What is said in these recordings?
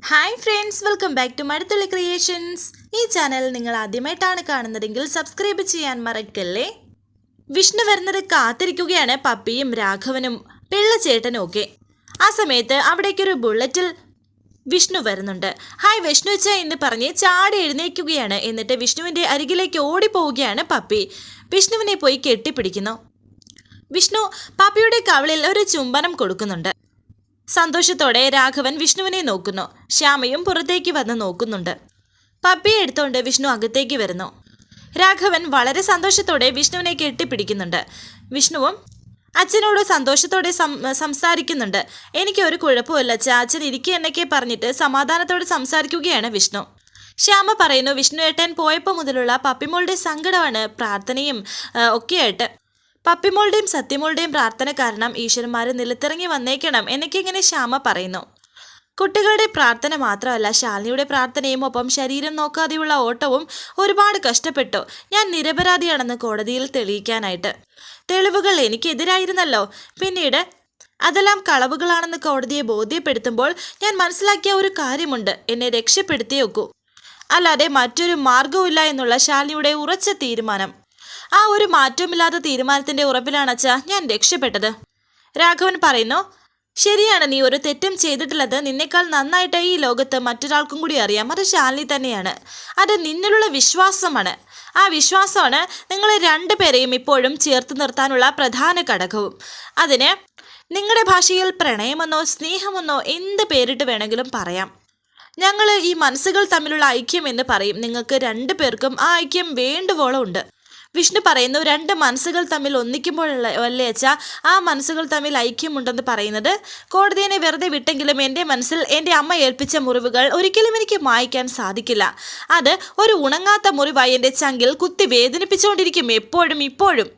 Hi friends, welcome back to Mazhathulli creations. ഈ channel നിങ്ങൾ ആദ്യമായിട്ടാണ് കാണുന്നതെങ്കിൽ സബ്സ്ക്രൈബ് ചെയ്യാൻ മറക്കല്ലേ. വിഷ്ണു വരുന്നത് കാത്തിരിക്കുകയാണ് പപ്പിയും രാഘവനും പിള്ളച്ചേട്ടനും ഒക്കെ. ആ സമയത്ത് അവിടേക്കൊരു ബുള്ളറ്റിൽ വിഷ്ണു വരുന്നുണ്ട്. ഹായ് വിഷ്ണുച്ച എന്ന് പറഞ്ഞ് ചാടി എഴുന്നേൽക്കുകയാണ്. എന്നിട്ട് വിഷ്ണുവിൻ്റെ അരികിലേക്ക് ഓടിപ്പോവുകയാണ് പപ്പി. വിഷ്ണുവിനെ പോയി കെട്ടിപ്പിടിക്കുന്നു. വിഷ്ണു പപ്പിയുടെ കവിളിൽ ഒരു ചുംബനം കൊടുക്കുന്നുണ്ട്. സന്തോഷത്തോടെ രാഘവൻ വിഷ്ണുവിനെ നോക്കുന്നു. ശ്യാമയും പുറത്തേക്ക് വന്ന് നോക്കുന്നുണ്ട്. പപ്പിയെ എടുത്തുകൊണ്ട് വിഷ്ണു അകത്തേക്ക് വരുന്നു. രാഘവൻ വളരെ സന്തോഷത്തോടെ വിഷ്ണുവിനെ കെട്ടിപ്പിടിക്കുന്നുണ്ട്. വിഷ്ണുവും അച്ഛനോട് സന്തോഷത്തോടെ സംസാരിക്കുന്നുണ്ട്. എനിക്ക് ഒരു കുഴപ്പമില്ല അച്ഛൻ, അച്ഛൻ ഇരിക്കുക എന്നൊക്കെ പറഞ്ഞിട്ട് സമാധാനത്തോടെ സംസാരിക്കുകയാണ് വിഷ്ണു. ശ്യാമ പറയുന്നു, വിഷ്ണു ഏട്ടൻ പോയപ്പോൾ മുതലുള്ള പപ്പിമോളുടെ സങ്കടമാണ് പ്രാർത്ഥനയും ഒക്കെയായിട്ട്. പപ്പിമോളുടെയും സത്യമോളുടെയും പ്രാർത്ഥന കാരണം ഈശ്വരന്മാർ നിലത്തിറങ്ങി വന്നേക്കണം എന്നൊക്കെ ഇങ്ങനെ ശ്യാമ പറയുന്നു. കുട്ടികളുടെ പ്രാർത്ഥന മാത്രമല്ല, ശാലിനിയുടെ പ്രാർത്ഥനയും ഒപ്പം ശരീരം നോക്കാതെയുള്ള ഓട്ടവും ഒരുപാട് കഷ്ടപ്പെട്ടു. ഞാൻ നിരപരാധിയാണെന്ന് കോടതിയിൽ തെളിയിക്കാനായിട്ട്. തെളിവുകൾ എനിക്കെതിരായിരുന്നല്ലോ. പിന്നീട് അതെല്ലാം കളവുകളാണെന്ന് കോടതിയെ ബോധ്യപ്പെടുത്തുമ്പോൾ ഞാൻ മനസ്സിലാക്കിയ ഒരു കാര്യമുണ്ട്, എന്നെ രക്ഷപ്പെടുത്തിയേ ഒക്കൂ, അല്ലാതെ മറ്റൊരു മാർഗവുമില്ല എന്നുള്ള ശാലിനിയുടെ ഉറച്ച തീരുമാനം. ആ ഒരു മാറ്റമില്ലാത്ത തീരുമാനത്തിൻ്റെ ഉറപ്പിലാണ് അച്ഛാ ഞാൻ രക്ഷപ്പെട്ടത്. രാഘവൻ പറയുന്നു, ശരിയാണ്, നീ ഒരു തെറ്റും ചെയ്തിട്ടുള്ളത് നിന്നേക്കാൾ നന്നായിട്ട് ഈ ലോകത്ത് മറ്റൊരാൾക്കും കൂടി അറിയാം. അത് ശാലിനി തന്നെയാണ്. അത് നിന്നിലുള്ള വിശ്വാസമാണ്. ആ വിശ്വാസമാണ് നിങ്ങളെ രണ്ടുപേരെയും ഇപ്പോഴും ചേർത്ത് നിർത്താനുള്ള പ്രധാന ഘടകവും. അതിന് നിങ്ങളുടെ ഭാഷയിൽ പ്രണയമെന്നോ സ്നേഹമെന്നോ എന്ത് പേരിട്ട് വേണമെങ്കിലും പറയാം. ഞങ്ങൾ ഈ മനസ്സുകൾ തമ്മിലുള്ള ഐക്യം എന്ന് പറയും. നിങ്ങൾക്ക് രണ്ടു പേർക്കും ആ ഐക്യം വേണ്ടുവോളം ഉണ്ട്. വിഷ്ണു പറയുന്നു, രണ്ട് മനസ്സുകൾ തമ്മിൽ ഒന്നിക്കുമ്പോഴുള്ള അല്ലേ അച്ഛാ ആ മനസ്സുകൾ തമ്മിൽ ഐക്യമുണ്ടെന്ന് പറയുന്നത്. കോടതിയെ വെറുതെ വിട്ടെങ്കിലും എൻ്റെ മനസ്സിൽ എൻ്റെ അമ്മ ഏൽപ്പിച്ച മുറിവുകൾ ഒരിക്കലും എനിക്ക് മായ്ക്കാൻ സാധിക്കില്ല. അത് ഒരു ഉണങ്ങാത്ത മുറിവായി എൻ്റെ ചങ്കിൽ കുത്തി വേദനിപ്പിച്ചുകൊണ്ടിരിക്കും എപ്പോഴും ഇപ്പോഴും.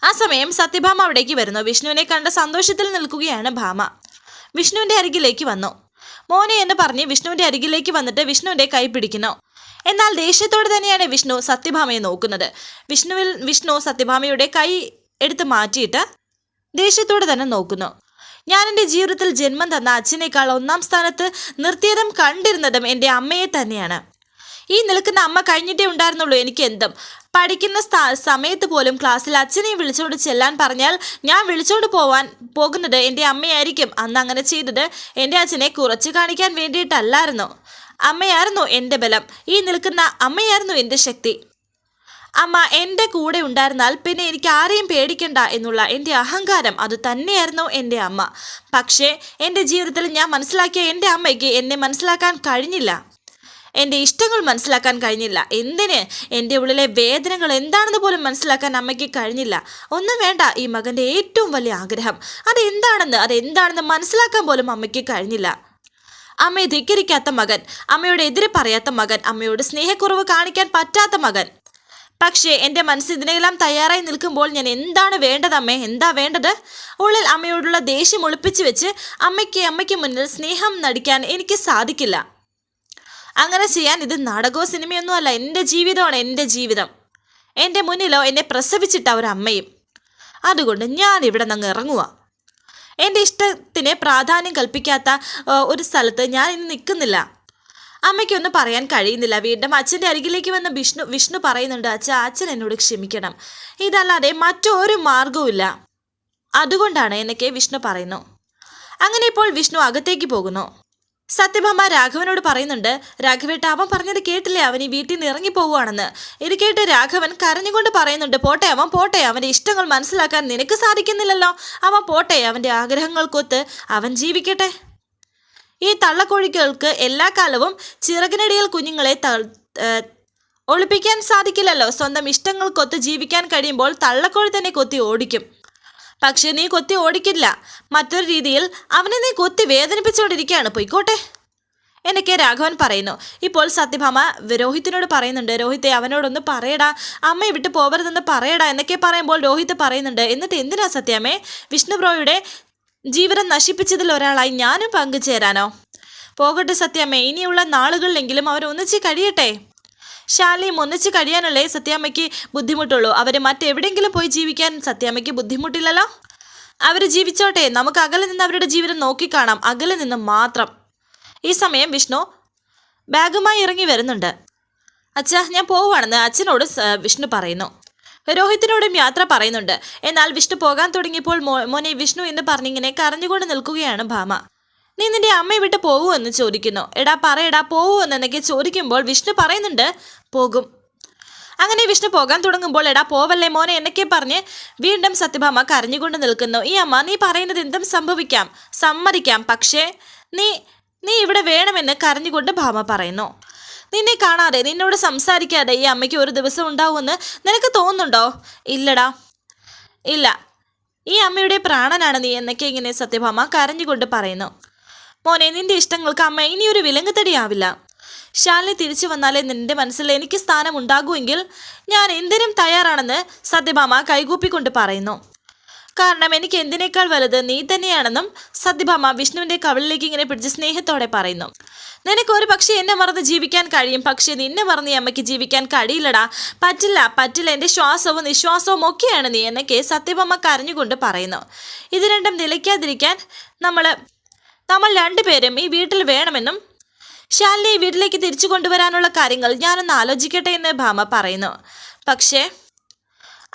ആ സമയം സത്യഭാമ അവിടേക്ക് വരുന്നു. വിഷ്ണുവിനെ കണ്ട സന്തോഷത്തിൽ നിൽക്കുകയാണ് ഭാമ. വിഷ്ണുവിൻ്റെ അരികിലേക്ക് വന്നു. മോനെ എന്ന് പറഞ്ഞ് വിഷ്ണുവിൻ്റെ അരികിലേക്ക് വന്നിട്ട് വിഷ്ണുവിൻ്റെ കൈ പിടിക്കുന്നു. എന്നാൽ ദേഷ്യത്തോടെ തന്നെയാണ് വിഷ്ണു സത്യഭാമയെ നോക്കുന്നത്. വിഷ്ണു സത്യഭാമയുടെ കൈ എടുത്ത് മാറ്റിയിട്ട് ദേഷ്യത്തോടെ തന്നെ നോക്കുന്നു. ഞാൻ എൻ്റെ ജീവിതത്തിൽ ജന്മം തന്ന അച്ഛനേക്കാൾ ഒന്നാം സ്ഥാനത്ത് നിർത്തിയതും കണ്ടിരുന്നതും എൻ്റെ അമ്മയെ തന്നെയാണ്. ഈ നിൽക്കുന്ന അമ്മ കഴിഞ്ഞിട്ടേ ഉണ്ടായിരുന്നുള്ളൂ എനിക്ക് എന്തും. പഠിക്കുന്ന സമയത്ത് പോലും ക്ലാസ്സിൽ അച്ഛനെ വിളിച്ചുകൊണ്ട് ചെല്ലാൻ പറഞ്ഞാൽ ഞാൻ വിളിച്ചുകൊണ്ട് പോകുന്നത് എൻ്റെ അമ്മയായിരിക്കും. അന്ന് അങ്ങനെ ചെയ്തത് എൻ്റെ അച്ഛനെ കുറച്ച് കാണിക്കാൻ വേണ്ടിയിട്ടല്ലായിരുന്നു. അമ്മയായിരുന്നു എൻ്റെ ബലം. ഈ നിൽക്കുന്ന അമ്മയായിരുന്നു എൻ്റെ ശക്തി. അമ്മ എൻ്റെ കൂടെ ഉണ്ടായിരുന്നാൽ പിന്നെ എനിക്ക് ആരെയും പേടിക്കണ്ട എന്നുള്ള എൻ്റെ അഹങ്കാരം, അത് തന്നെയായിരുന്നു എൻ്റെ അമ്മ. പക്ഷേ എൻ്റെ ജീവിതത്തിൽ ഞാൻ മനസ്സിലാക്കിയ എൻ്റെ അമ്മയ്ക്ക് എന്നെ മനസ്സിലാക്കാൻ കഴിഞ്ഞില്ല. എൻ്റെ ഇഷ്ടങ്ങൾ മനസ്സിലാക്കാൻ കഴിഞ്ഞില്ല. എന്തിന് എൻ്റെ ഉള്ളിലെ വേദനകൾ എന്താണെന്ന് പോലും മനസ്സിലാക്കാൻ അമ്മയ്ക്ക് കഴിഞ്ഞില്ല. ഒന്നും വേണ്ട, ഈ മകൻ്റെ ഏറ്റവും വലിയ ആഗ്രഹം അതെന്താണെന്ന് മനസ്സിലാക്കാൻ പോലും അമ്മയ്ക്ക് കഴിഞ്ഞില്ല. അമ്മയെ ധിക്കരിക്കാത്ത മകൻ, അമ്മയോട് എതിരെ പറയാത്ത മകൻ, അമ്മയോട് സ്നേഹക്കുറവ് കാണിക്കാൻ പറ്റാത്ത മകൻ. പക്ഷേ എൻ്റെ മനസ്സ് ഇതിനെല്ലാം തയ്യാറായി നിൽക്കുമ്പോൾ ഞാൻ എന്താണ് വേണ്ടത് അമ്മേ, എന്താ വേണ്ടത്? ഉള്ളിൽ അമ്മയോടുള്ള ദേഷ്യം ഒളിപ്പിച്ചു വെച്ച് അമ്മയ്ക്ക് മുന്നിൽ സ്നേഹം നടിക്കാൻ എനിക്ക് സാധിക്കില്ല. അങ്ങനെ ചെയ്യാൻ ഇത് നാടകമോ സിനിമയൊന്നും അല്ല, എൻ്റെ ജീവിതമാണ് എൻ്റെ ജീവിതം. എൻ്റെ മുന്നിലോ എന്നെ പ്രസവിച്ചിട്ട ഒരമ്മയും. അതുകൊണ്ട് ഞാൻ ഇവിടെ നിന്ന് ഇറങ്ങുക. എൻ്റെ ഇഷ്ടത്തിന് പ്രാധാന്യം കൽപ്പിക്കാത്ത ഒരു സ്ഥലത്ത് ഞാൻ ഇന്ന് നിൽക്കുന്നില്ല. അമ്മയ്ക്കൊന്നും പറയാൻ കഴിയുന്നില്ല. വീണ്ടും അച്ഛൻ്റെ അരികിലേക്ക് വന്ന വിഷ്ണു പറയുന്നുണ്ട്, അച്ഛൻ എന്നോട് ക്ഷമിക്കണം, ഇതല്ലാതെ മറ്റൊരു മാർഗവുമില്ല. അതുകൊണ്ടാണ് എന്നൊക്കെ വിഷ്ണു പറയുന്നു. അങ്ങനെ ഇപ്പോൾ വിഷ്ണു അകത്തേക്ക് പോകുന്നു. സത്യഭാമ രാഘവനോട് പറയുന്നുണ്ട്, രാഘവേട്ട അവൻ പറഞ്ഞത് കേട്ടില്ലേ, അവൻ ഈ വീട്ടിൽ നിന്ന് ഇറങ്ങി പോവുകയാണെന്ന്. ഇത് കേട്ട് രാഘവൻ കരഞ്ഞുകൊണ്ട് പറയുന്നുണ്ട്, പോട്ടെ അവൻ പോട്ടെ, അവൻ്റെ ഇഷ്ടങ്ങൾ മനസ്സിലാക്കാൻ നിനക്ക് സാധിക്കുന്നില്ലല്ലോ. അവൻ പോട്ടെ, അവൻ്റെ ആഗ്രഹങ്ങൾക്കൊത്ത് അവൻ ജീവിക്കട്ടെ. ഈ തള്ളക്കോഴികൾക്ക് എല്ലാ കാലവും ചിറകിനടിയിൽ കുഞ്ഞുങ്ങളെ ഒളിപ്പിക്കാൻ സാധിക്കില്ലല്ലോ. സ്വന്തം ഇഷ്ടങ്ങൾക്കൊത്ത് ജീവിക്കാൻ കഴിയുമ്പോൾ തള്ളക്കോഴി തന്നെ കൊത്തി ഓടിക്കും. പക്ഷെ നീ കൊത്തി ഓടിക്കില്ല, മറ്റൊരു രീതിയിൽ അവനെ നീ കൊത്തി വേദനിപ്പിച്ചുകൊണ്ടിരിക്കുകയാണ്, പൊയ്ക്കോട്ടെ എന്നൊക്കെ രാഘവൻ പറയുന്നു. ഇപ്പോൾ സത്യഭാമ രോഹിത്തിനോട് പറയുന്നുണ്ട്, രോഹിത്തെ അവനോടൊന്ന് പറയടാ, അമ്മയെ വിട്ട് പോകരുതെന്ന് പറയടാ എന്നൊക്കെ പറയുമ്പോൾ രോഹിത്ത് പറയുന്നുണ്ട്, എന്നിട്ട് എന്തിനാ സത്യാമ്മേ വിഷ്ണു ബ്രോയുടെ ജീവിതം നശിപ്പിച്ചതിൽ ഒരാളായി ഞാനും പങ്കുചേരാനോ? പോകട്ടെ സത്യാമ്മേ, ഇനിയുള്ള നാളുകളിലെങ്കിലും അവർ ഒന്നിച്ച് കഴിയട്ടെ. ശാലിയും ഒന്നിച്ച് കഴിയാനല്ലേ സത്യാമ്മയ്ക്ക് ബുദ്ധിമുട്ടുള്ളൂ. അവർ മറ്റെവിടെയെങ്കിലും പോയി ജീവിക്കാൻ സത്യാമ്മയ്ക്ക് ബുദ്ധിമുട്ടില്ലല്ലോ. അവർ ജീവിച്ചോട്ടെ, നമുക്ക് അകലെ നിന്ന് അവരുടെ ജീവിതം നോക്കിക്കാണാം, അകലെ നിന്ന് മാത്രം. ഈ സമയം വിഷ്ണു ബാഗുമായി ഇറങ്ങി വരുന്നുണ്ട്. അച്ഛാ, ഞാൻ പോവുകയാണെന്ന് അച്ഛനോട് വിഷ്ണു പറയുന്നു. രോഹിത്തിനോടും യാത്ര പറയുന്നുണ്ട്. എന്നാൽ വിഷ്ണു പോകാൻ തുടങ്ങിയപ്പോൾ മോനെ വിഷ്ണു എന്ന് പറഞ്ഞിങ്ങനെ കരഞ്ഞുകൊണ്ട് നിൽക്കുകയാണ് ഭാമ. നീ നിന്റെ അമ്മയെ വിട്ട് പോവൂ എന്ന് ചോദിക്കുന്നു. എടാ പറയടാ പോവൂ എന്നൊക്കെ ചോദിക്കുമ്പോൾ വിഷ്ണു പറയുന്നുണ്ട് പോകും. അങ്ങനെ വിഷ്ണു പോകാൻ തുടങ്ങുമ്പോൾ എടാ പോവല്ലേ മോനെ എന്നൊക്കെ പറഞ്ഞ് വീണ്ടും സത്യഭാമ കരഞ്ഞുകൊണ്ട് നിൽക്കുന്നു. ഈ അമ്മ നീ പറയുന്നത് എന്തും സംഭവിക്കാം, സമ്മതിക്കാം, പക്ഷേ നീ ഇവിടെ വേണമെന്ന് കരഞ്ഞുകൊണ്ട് ഭാമ പറയുന്നു. നിന്നെ കാണാതെ നിന്നോട് സംസാരിക്കാതെ ഈ അമ്മയ്ക്ക് ഒരു ദിവസം ഉണ്ടാവുമെന്ന് നിനക്ക് തോന്നുന്നുണ്ടോ? ഇല്ലടാ, ഇല്ല, ഈ അമ്മയുടെ പ്രാണനാണ് നീ എന്നൊക്കെ ഇങ്ങനെ സത്യഭാമ കരഞ്ഞുകൊണ്ട് പറയുന്നു. മോനെ നിന്റെ ഇഷ്ടങ്ങൾക്ക് അമ്മ ഇനിയൊരു വിലങ്ങുതടിയാവില്ല. ശാലിനി തിരിച്ചു വന്നാലേ നിന്റെ മനസ്സിൽ എനിക്ക് സ്ഥാനം ഉണ്ടാകുമെങ്കിൽ ഞാൻ എന്തിനും തയ്യാറാണെന്ന് സത്യഭാമ കൈകൂപ്പിക്കൊണ്ട് പറയുന്നു. കാരണം എനിക്ക് എന്തിനേക്കാൾ വലുത് നീ തന്നെയാണെന്നും സത്യഭാമ വിഷ്ണുവിൻ്റെ കവിളിലേക്ക് ഇങ്ങനെ പിടിച്ച് സ്നേഹത്തോടെ പറയുന്നു. നിനക്കൊരു പക്ഷേ എന്നെ മറന്ന് ജീവിക്കാൻ കഴിയും, പക്ഷേ നിന്നെ മറന്ന് ഈ അമ്മയ്ക്ക് ജീവിക്കാൻ കഴിയില്ലടാ, പറ്റില്ല, എൻ്റെ ശ്വാസവും നിശ്വാസവും ഒക്കെയാണ് നീ എന്നൊക്കെ സത്യഭാമ കരഞ്ഞുകൊണ്ട് പറയുന്നു. ഇത് രണ്ടും നിലയ്ക്കാതിരിക്കാൻ നമ്മൾ രണ്ടുപേരും ഈ വീട്ടിൽ വേണമെന്നും ശാലിനി ഈ വീട്ടിലേക്ക് തിരിച്ചു കൊണ്ടുവരാനുള്ള കാര്യങ്ങൾ ഞാനൊന്ന് ആലോചിക്കട്ടെ എന്ന് ഭാമ പറയുന്നു. പക്ഷേ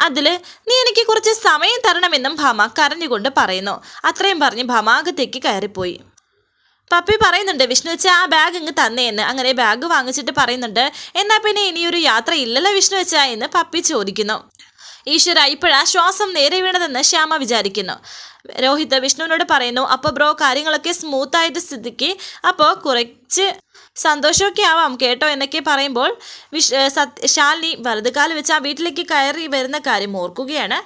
അതിൽ നീ എനിക്ക് കുറച്ച് സമയം തരണമെന്നും ഭാമ കരഞ്ഞുകൊണ്ട് പറയുന്നു. അത്രയും പറഞ്ഞ് ഭാമ അകത്തേക്ക് കയറിപ്പോയി. പപ്പി പറയുന്നുണ്ട് വിഷ്ണു വെച്ചാൽ ആ ബാഗ് ഇങ്ങ് തന്നേന്ന്. അങ്ങനെ ബാഗ് വാങ്ങിച്ചിട്ട് പറയുന്നുണ്ട് എന്നാൽ പിന്നെ ഇനിയൊരു യാത്ര ഇല്ലല്ലോ വിഷ്ണു വെച്ചാ എന്ന് പപ്പി ചോദിക്കുന്നു. ഈശ്വര, ഇപ്പോഴാ ശ്വാസം നേരെ വീണതെന്ന് ശ്യാമ വിചാരിക്കുന്നു. രോഹിത് വിഷ്ണുവിനോട് പറയുന്നു അപ്പോൾ ബ്രോ കാര്യങ്ങളൊക്കെ സ്മൂത്തായിട്ട് സ്ഥിതിക്ക് അപ്പോൾ കുറച്ച് സന്തോഷമൊക്കെ ആവാം കേട്ടോ എന്നൊക്കെ പറയുമ്പോൾ ശാലിനി വലതുകാലം വെച്ച് ആ വീട്ടിലേക്ക് കയറി വരുന്ന കാര്യം ഓർക്കുകയാണ്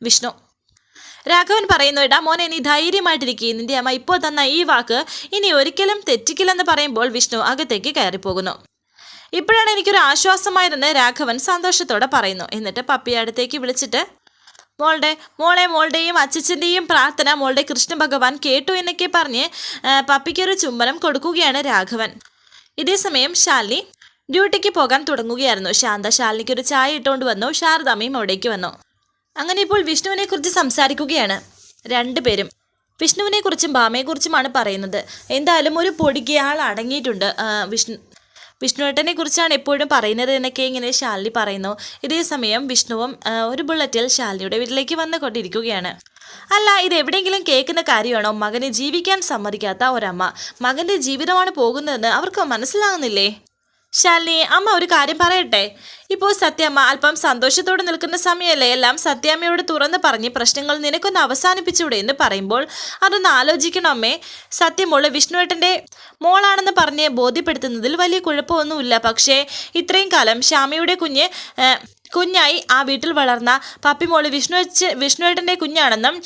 വിഷ്ണു. രാഘവൻ പറയുന്നു എടാ മോനെ നീ ധൈര്യമായിട്ടിരിക്കുക, നിന്റെ അമ്മ ഇപ്പോൾ തന്ന ഈ വാക്ക് ഇനി ഒരിക്കലും തെറ്റിക്കില്ലെന്ന് പറയുമ്പോൾ വിഷ്ണു അകത്തേക്ക് കയറിപ്പോകുന്നു. ഇപ്പോഴാണ് എനിക്കൊരു ആശ്വാസമായതെന്ന് രാഘവൻ സന്തോഷത്തോടെ പറയുന്നു. എന്നിട്ട് പപ്പിയെ അടുത്തേക്ക് വിളിച്ചിട്ട് മോളുടെയും അച്ഛൻ്റെയും പ്രാർത്ഥന മോളുടെ കൃഷ്ണ ഭഗവാൻ കേട്ടു എന്നൊക്കെ പറഞ്ഞ് പപ്പിക്കൊരു ചുംബനം കൊടുക്കുകയാണ് രാഘവൻ. ഇതേസമയം ശാലിനി ഡ്യൂട്ടിക്ക് പോകാൻ തുടങ്ങുകയായിരുന്നു. ശാന്ത ശാലിനിക്കൊരു ചായ ഇട്ടുകൊണ്ട് വന്നു. ശാരദാമ്മയും അവിടേക്ക് വന്നു. അങ്ങനെ ഇപ്പോൾ വിഷ്ണുവിനെ കുറിച്ച് സംസാരിക്കുകയാണ് രണ്ടുപേരും. വിഷ്ണുവിനെക്കുറിച്ചും ഭാമയെക്കുറിച്ചുമാണ് പറയുന്നത്. എന്തായാലും ഒരു പൊടിക്ക് ആൾ അടങ്ങിയിട്ടുണ്ട്. വിഷ്ണുവേട്ടനെ കുറിച്ചാണ് എപ്പോഴും പറയുന്നത് എന്നൊക്കെ ഇങ്ങനെ ശാലിനി പറയുന്നു. ഇതേസമയം വിഷ്ണുവും ഒരു ബുള്ളറ്റിൽ ശാലിനിയുടെ വീട്ടിലേക്ക് വന്നുകൊണ്ടിരിക്കുകയാണ്. അല്ല, ഇത് എവിടെയെങ്കിലും കേൾക്കുന്ന കാര്യമാണോ? മകനെ ജീവിക്കാൻ സമ്മതിക്കാത്ത ഒരമ്മ, മകൻ്റെ ജീവിതമാണ് പോകുന്നതെന്ന് അവർക്ക് മനസ്സിലാകുന്നില്ലേ? ശാലിനി, അമ്മ ഒരു കാര്യം പറയട്ടെ. ഇപ്പോൾ സത്യമ്മ അല്പം സന്തോഷത്തോടെ നിൽക്കുന്ന സമയമല്ലേ? എല്ലാം സത്യാമ്മയോട് തുറന്ന് പറഞ്ഞ് പ്രശ്നങ്ങൾ നിനക്കൊന്ന് അവസാനിപ്പിച്ചൂടെ എന്ന് പറയുമ്പോൾ അതൊന്ന് ആലോചിക്കണം അമ്മേ. സത്യമോള് വിഷ്ണുവേട്ടൻ്റെ മോളാണെന്ന് പറഞ്ഞ് ബോധ്യപ്പെടുത്തുന്നതിൽ വലിയ കുഴപ്പമൊന്നുമില്ല. പക്ഷേ ഇത്രയും കാലം ശ്യാമയുടെ കുഞ്ഞായി ആ വീട്ടിൽ വളർന്ന പപ്പിമോള് വിഷ്ണുവേട്ടൻ്റെ കുഞ്ഞാണെന്നും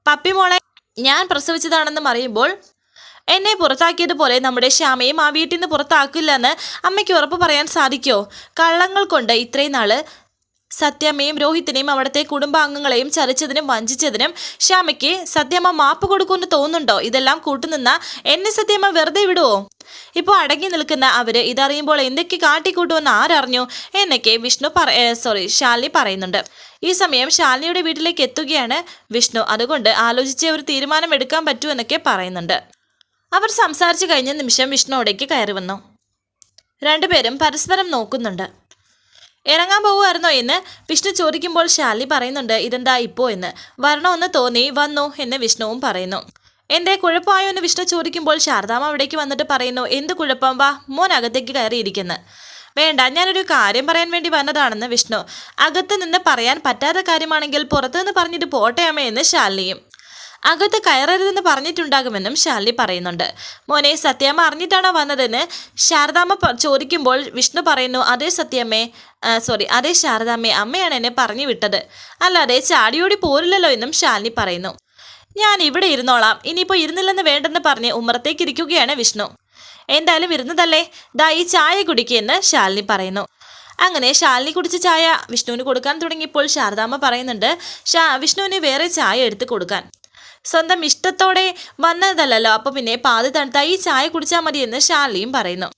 പപ്പിമോളെ ഞാൻ പ്രസവിച്ചതാണെന്നും അറിയുമ്പോൾ എന്നെ പുറത്താക്കിയതുപോലെ നമ്മുടെ ശ്യാമയും ആ വീട്ടിൽ നിന്ന് പുറത്താക്കില്ലെന്ന് അമ്മയ്ക്ക് ഉറപ്പ് പറയാൻ സാധിക്കുമോ? കള്ളങ്ങൾ കൊണ്ട് ഇത്രയും നാള് സത്യമ്മയും രോഹിത്തിനെയും അവിടുത്തെ കുടുംബാംഗങ്ങളെയും ചതിച്ചതിനും വഞ്ചിച്ചതിനും ശ്യാമയ്ക്ക് സത്യമ്മ മാപ്പ് കൊടുക്കുമെന്ന് തോന്നുന്നുണ്ടോ? ഇതെല്ലാം കൂട്ടുനിന്ന എന്നെ സത്യമ്മ വെറുതെ വിടുവോ? ഇപ്പോൾ അടങ്ങി നിൽക്കുന്ന അവര് ഇതറിയുമ്പോൾ എന്തൊക്കെ കാട്ടിക്കൂട്ടുമെന്ന് ആരറിഞ്ഞു എന്നൊക്കെ ശാലിനി പറയുന്നുണ്ട്. ഈ സമയം ശാലിനിയുടെ വീട്ടിലേക്ക് എത്തുകയാണ് വിഷ്ണു. അതുകൊണ്ട് ആലോചിച്ച് ഒരു തീരുമാനം എടുക്കാൻ പറ്റൂ എന്നൊക്കെ പറയുന്നുണ്ട്. അവർ സംസാരിച്ചു കഴിഞ്ഞ നിമിഷം വിഷ്ണു അവിടേക്ക് കയറി വന്നു. രണ്ടുപേരും പരസ്പരം നോക്കുന്നുണ്ട്. ഇറങ്ങാൻ പോവുമായിരുന്നോ എന്ന് വിഷ്ണു ചോദിക്കുമ്പോൾ ശാലിനി പറയുന്നുണ്ട് ഇതെന്താ ഇപ്പോൾ എന്ന്. വരണമെന്ന് തോന്നി വന്നു എന്ന് വിഷ്ണുവും പറയുന്നു. എന്തേ കുഴപ്പമായോ എന്ന് വിഷ്ണു ചോദിക്കുമ്പോൾ ശാരദാമ്മ അവിടേക്ക് വന്നിട്ട് പറയുന്നു എന്ത് കുഴപ്പം, വാ മോൻ അകത്തേക്ക് കയറിയിരിക്കുന്നു. വേണ്ട, ഞാനൊരു കാര്യം പറയാൻ വേണ്ടി വന്നതാണെന്ന് വിഷ്ണു. അകത്ത് നിന്ന് പറയാൻ പറ്റാത്ത കാര്യമാണെങ്കിൽ പുറത്തുനിന്ന് പറഞ്ഞിട്ട് പോട്ടെ അമ്മ എന്ന് ശാലിനിയും. അകത്ത് കയറരുതെന്ന് പറഞ്ഞിട്ടുണ്ടാകുമെന്നും ശാലിനി പറയുന്നുണ്ട്. മോനെ, സത്യമ്മ അറിഞ്ഞിട്ടാണോ വന്നതെന്ന് ശാരദാമ്മ ചോദിക്കുമ്പോൾ വിഷ്ണു പറയുന്നു അതേ സത്യമ്മേ, അതേ ശാരദാമ്മേ, അമ്മയാണ് എന്നെ പറഞ്ഞു വിട്ടത്, അല്ലാതെ ചാടിയോടി പോരില്ലല്ലോ എന്നും ശാലിനി പറയുന്നു. ഞാൻ ഇവിടെ ഇരുന്നോളാം, ഇനിയിപ്പോൾ ഇരുന്നില്ലെന്ന് വേണ്ടെന്ന് പറഞ്ഞ് ഉമ്മറത്തേക്ക് ഇരിക്കുകയാണ് വിഷ്ണു. എന്തായാലും ഇരുന്നതല്ലേ, ദാ ഈ ചായ കുടിക്കുമെന്ന് ശാലിനി പറയുന്നു. അങ്ങനെ ശാലിനി കുടിച്ച ചായ വിഷ്ണുവിന് കൊടുക്കാൻ തുടങ്ങിയപ്പോൾ ശാരദാമ്മ പറയുന്നുണ്ട് വിഷ്ണുവിന് വേറെ ചായ എടുത്ത് കൊടുക്കാൻ. സ്വന്തം ഇഷ്ടത്തോടെ വന്നതല്ലോ, അപ്പോൾ പിന്നെ പാതി തണുത്ത ഈ ചായ കുടിച്ചാൽ മതിയെന്ന് ശാലിനിയും പറയുന്നു.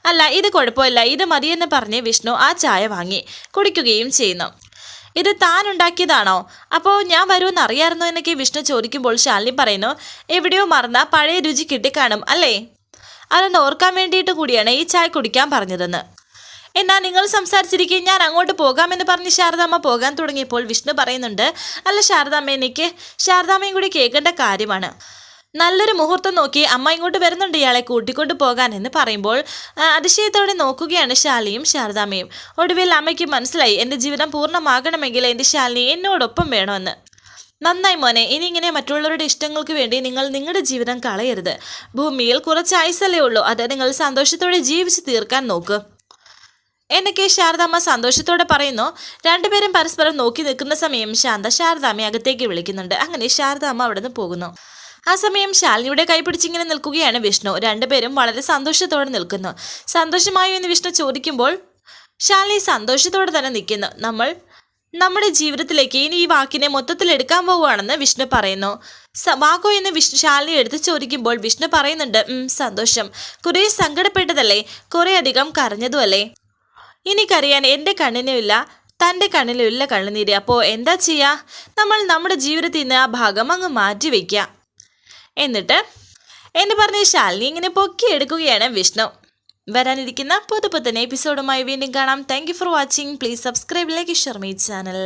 അല്ല, ഇത് കുഴപ്പമില്ല, ഇത് മതിയെന്ന് പറഞ്ഞ് വിഷ്ണു ആ ചായ വാങ്ങി കുടിക്കുകയും ചെയ്യുന്നു. ഇത് താൻ ഉണ്ടാക്കിയതാണോ? അപ്പോൾ ഞാൻ വരുമെന്ന് അറിയാമായിരുന്നു എന്നൊക്കെ വിഷ്ണു ചോദിക്കുമ്പോൾ ശാലിനി പറയുന്നു, എവിടെയോ മറന്ന പഴയ രുചി കിട്ടിക്കാണും അല്ലേ? അതൊന്ന് ഓർക്കാൻ വേണ്ടിയിട്ട് കൂടിയാണ് ഈ ചായ കുടിക്കാൻ പറഞ്ഞതെന്ന്. എന്നാ നിങ്ങൾ സംസാരിച്ചിരിക്കും, ഞാൻ അങ്ങോട്ട് പോകാമെന്ന് പറഞ്ഞ് ശാരദാമ്മ പോകാൻ തുടങ്ങിയപ്പോൾ വിഷ്ണു പറയുന്നുണ്ട്, അല്ല ശാരദാമ്മ, എനിക്ക് ശാരദാമ്മയും കൂടി കേൾക്കേണ്ട കാര്യമാണ്. നല്ലൊരു മുഹൂർത്തം നോക്കി അമ്മ ഇങ്ങോട്ട് വരുന്നുണ്ട് ഇയാളെ കൂട്ടിക്കൊണ്ട് പോകാൻ എന്ന് പറയുമ്പോൾ അതിശയത്തോടെ നോക്കുകയാണ് ശാലിനിയും ശാരദാമ്മയും. ഒടുവിൽ അമ്മയ്ക്ക് മനസ്സിലായി, എൻ്റെ ജീവിതം പൂർണ്ണമാകണമെങ്കിൽ എൻ്റെ ശാലിനി എന്നോടൊപ്പം വേണമെന്ന്. നന്നായി മോനെ, ഇനി ഇങ്ങനെ മറ്റുള്ളവരുടെ ഇഷ്ടങ്ങൾക്ക് വേണ്ടി നിങ്ങൾ നിങ്ങളുടെ ജീവിതം കളയരുത്. ഭൂമിയിൽ കുറച്ച് ആയുസല്ലേ ഉള്ളൂ, അത് നിങ്ങൾ സന്തോഷത്തോടെ ജീവിച്ച് തീർക്കാൻ നോക്ക് എന്നൊക്കെ ശാരദാമ്മ സന്തോഷത്തോടെ പറയുന്നു. രണ്ടുപേരും പരസ്പരം നോക്കി നിൽക്കുന്ന സമയം ശാന്ത ശാരദാമ്മയെ അകത്തേക്ക് വിളിക്കുന്നുണ്ട്. അങ്ങനെ ശാരദാമ്മ അവിടെ നിന്ന് പോകുന്നു. ആ സമയം ശാലിനിയുടെ കൈ പിടിച്ചിങ്ങനെ നിൽക്കുകയാണ് വിഷ്ണു. രണ്ടുപേരും വളരെ സന്തോഷത്തോടെ നിൽക്കുന്നു. സന്തോഷമായോ എന്ന് വിഷ്ണു ചോദിക്കുമ്പോൾ ശാലിനി സന്തോഷത്തോടെ തന്നെ നിൽക്കുന്നു. നമ്മൾ നമ്മുടെ ജീവിതത്തിലേക്ക് ഇനി ഈ വാക്കിനെ മൊത്തത്തിൽ എടുക്കാൻ പോവുകയാണെന്ന് വിഷ്ണു പറയുന്നു. വാക്കോ എന്ന് ശാലിനി എടുത്ത് ചോദിക്കുമ്പോൾ വിഷ്ണു പറയുന്നുണ്ട്, സന്തോഷം. കുറേ സങ്കടപ്പെട്ടതല്ലേ, കുറേ അധികം കരഞ്ഞതുമല്ലേ? ഇനി കരയാൻ എൻ്റെ കണ്ണിനുമില്ല, തൻ്റെ കണ്ണിലുമില്ല കണ്ണുനീര്. അപ്പോൾ എന്താ ചെയ്യുക? നമ്മൾ നമ്മുടെ ജീവിതത്തിൽ നിന്ന് ആ ഭാഗം അങ്ങ് മാറ്റി വയ്ക്കുക എന്നിട്ട് എന്ന് പറഞ്ഞ് ശാലിനി ഇങ്ങനെ പൊക്കിയെടുക്കുകയാണ് വിഷ്ണു. വരാനിരിക്കുന്ന പുതുപുത്തൻ എപ്പിസോഡുമായി വീണ്ടും കാണാം. Thank you for watching. Please subscribe, like, share my channel.